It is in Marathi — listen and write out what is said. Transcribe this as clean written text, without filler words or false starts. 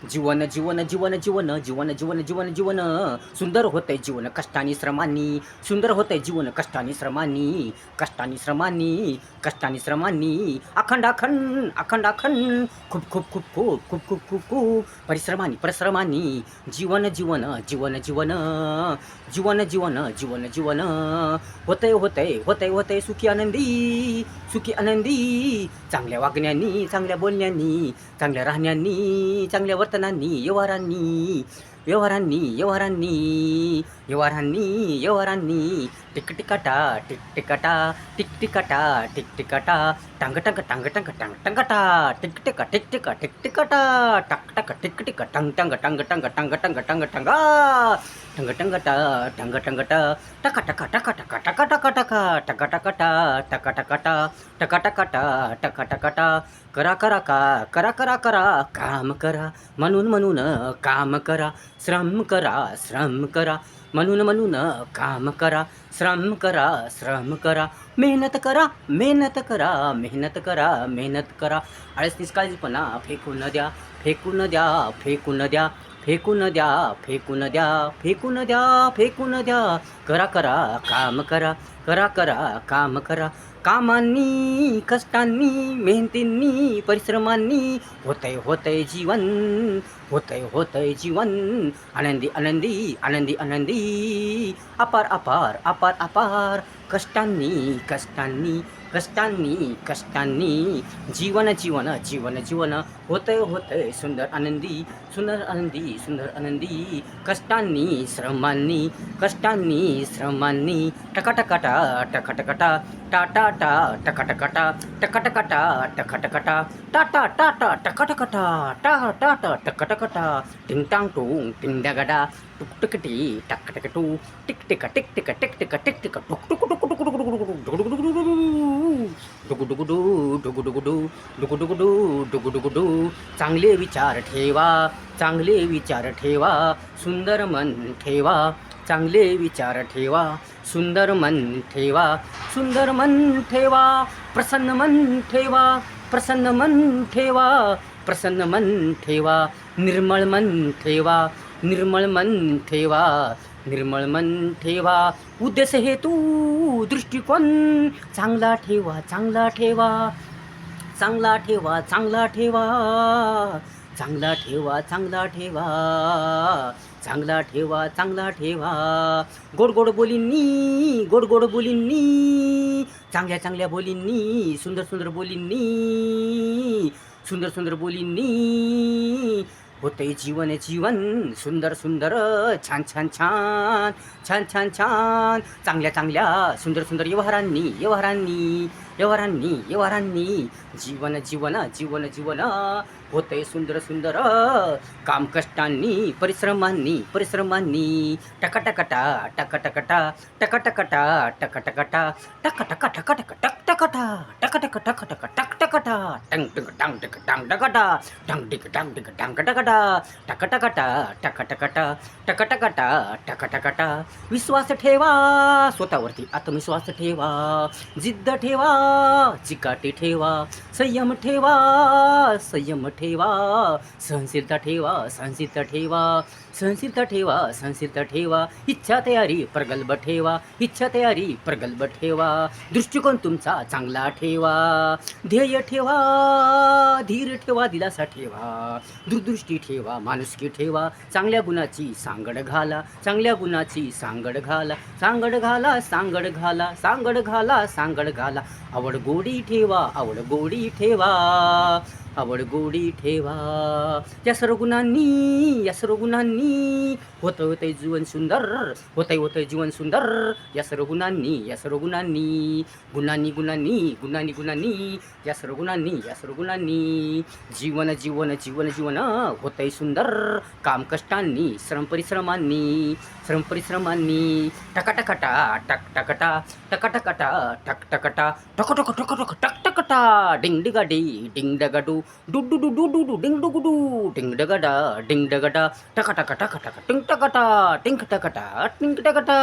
जीवन जीवन जीवन जीवन जीवन जीवन जीवन जीवन सुंदर होतंय जीवन कष्टानी श्रमांनी सुंदर होतंय जीवन कष्टानी श्रमांनी कष्टानी श्रमांनी कष्टानी श्रमांनी अखंड अखंड अखंड अखंड खूप खूप खूप खूप खूप खूप खूप खूप परिश्रमांनी परिश्रमांनी जीवन जीवन जीवन जीवन जीवन जीवन जीवन जीवन होतंय होतंय होतंय होतंय सुखी आनंदी चांगल्या वागण्यानी चांगल्या बोलण्यानी चांगल्या राहण्यानी चांगल्या वर्तनांनी व्यवहारांनी व्यवहारांनी व्यवहारांनी व्यवहारांनी व्यवहारांनी टिकटिकाटा टिकटिकाटा टिकटिकाटा टिकटिकाटा टांग टांग टांग टांग टांग टांगटा टिकटिका टिकटिका टिकटिकाटा टाक टाक टिकटिका टांग टांग टांग टांग टांग टांग टांग टांगा टंग टंगटा टंग टंगटा टका टका टका टका टका टका टका टका टकाटा टका टकाटा टका टकाटा टका टकाटा करा करा करा करा करा काम करा म्हणून काम करा श्रम करा म्हणून काम करा श्रम करा मेहनत करा मेहनत करा आळस निष्काळजीपणा फेकून द्या फेकून द्या फेकून द्या फेकून द्या फेकून द्या फेकून द्या फेकून द्या करा करा काम करा काम करा कामांनी कष्टांनी मेहनतींनी परिश्रमांनी होतंय जीवन आनंदी आनंदी आनंदी आनंदी अपार अपार अपार अपार कष्टांनी कष्टांनी कष्टांनी कष्टांनी जीवन जीवन जीवन जीवन होतंय सुंदर आनंदी कष्टांनी श्रमांनी टकाटकाटा टकाटकाटा टाटा टा टकाटकाटा टकाटकाटा टकाटकाटा टाटा टाटा टकाटकाटा टा टाटा टकाटकाटा टिंग टांग टूंग टिंग डगडा टुकटुकटी टकटकटू टिकटिका टिकटिका टिकटिका टिकटिका टुक टुक टुक टुक डुगुडुगुडू चांगले विचार ठेवा सुंदर मन ठेवा चांगले विचार ठेवा सुंदर मन ठेवा प्रसन्न मन ठेवा निर्मळ मन ठेवा उद्देश हेतू दृष्टिकोन चांगला ठेवा चांगला ठेवा गोड गोड बोलींनी चांगल्या बोलींनी सुंदर बोलींनी होतंय जीवन सुंदर छान चांगल्या सुंदर व्यवहारांनी जीवन होतंय सुंदर काम कष्टांनी परिश्रमांनी टकाटकाटा टकाटकाटा टकाटकाटा टकाटका टक टकाटा टंग टंग टांग टक टांग टकाटा टंग टिक टांग टिक टांग टकाटा टकाटकाटा विश्वास ठेवा स्वतःवरती आत्मविश्वास ठेवा जिद्द ठेवा चिकाटी ठेवा संयम ठेवा सहनशीलता ठेवा इच्छा तयारी प्रगल्भ ठेवा दृष्टिकोन तुमचा चांगला ठेवा ध्येय ठेवा धीर ठेवा दिलासा ठेवा दूरदृष्टी ठेवा माणुसकी ठेवा चांगल्या गुणाची सांगड घाला आवड गोडी ठेवा या सर्व गुणांनी होतंय जीवन सुंदर या सर्व गुणांनी या सर्व गुणांनी जीवन होतंय सुंदर काम कष्टांनी श्रम परिश्रमांनी टकाटकाटा टकटका डिंग डिगाडी डिंग डगाडू डू डू डू डू डू डू डिंग डुगुडू डिंग डगडा टका टिंग टकटा टिंग टकटा